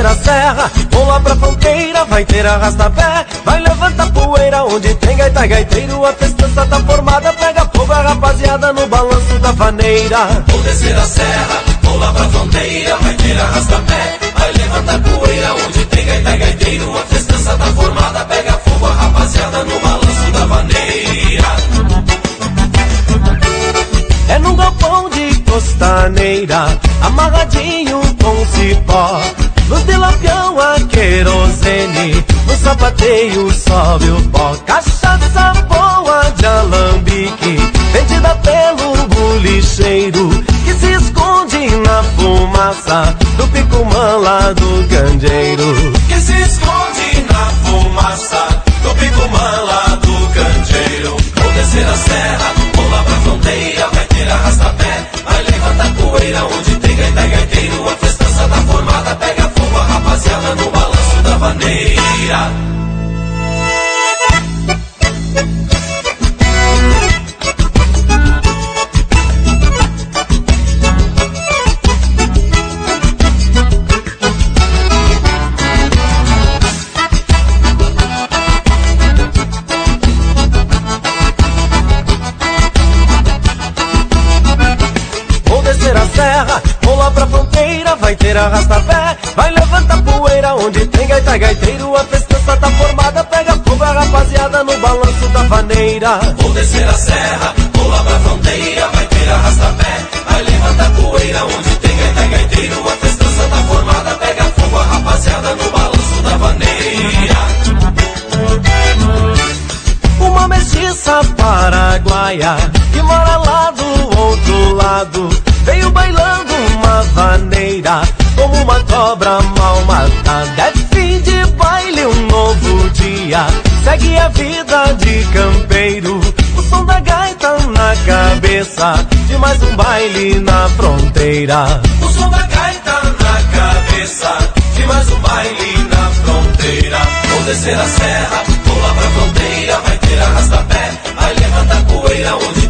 A serra, vou lá pra fronteira, vai ter arrasta-pé, vai levantar poeira, onde tem gaita e gaiteiro, a festança tá formada, pega fogo a rapaziada no balanço da vaneira. Vou descer a serra, vou lá pra fronteira, vai ter arrasta-pé, vai levantar poeira, onde tem gaita e gaiteiro, a festança tá formada, pega fogo a rapaziada no balanço da vaneira. É num galpão de costaneira, amarradinho com cipó, luz de lampião a querosene, no sapateio sobe o pó. Cachaça boa de alambique, vendida pelo bolicheiro, que se esconde na fumaça do picumã lá do candeeiro. Que se esconde na fumaça do picumã lá do candeeiro. Vou descer a serra, vou lá pra fronteira, vai ter arrasta-pé, vai levantar poeira, onde tem gaita e gaiteiro, a festança tá formada, pega fogo a rapaziada no balanço da vaneira. Vou lá pra fronteira, vai ter arrasta-pé, vai levantar poeira, onde tem gaita e gaiteiro, a festança tá formada, pega fogo a rapaziada no balanço da vaneira. Vou descer a serra, vou lá pra fronteira, vai ter arrasta-pé, vai levantar poeira, onde tem gaita e gaiteiro, a festança tá formada, pega fogo a rapaziada no balanço da vaneira. Uma mestiça paraguaia, que mora lá do outro lado, veio bailando uma vaneira, como uma cobra mal matada. É fim de baile, um novo dia, segue a vida de campeiro, o som da gaita na cabeça, de mais um baile na fronteira. O som da gaita na cabeça, de mais um baile na fronteira. Vou descer a serra, vou lá pra fronteira, vai ter arrasta-pé, vai levantar poeira, onde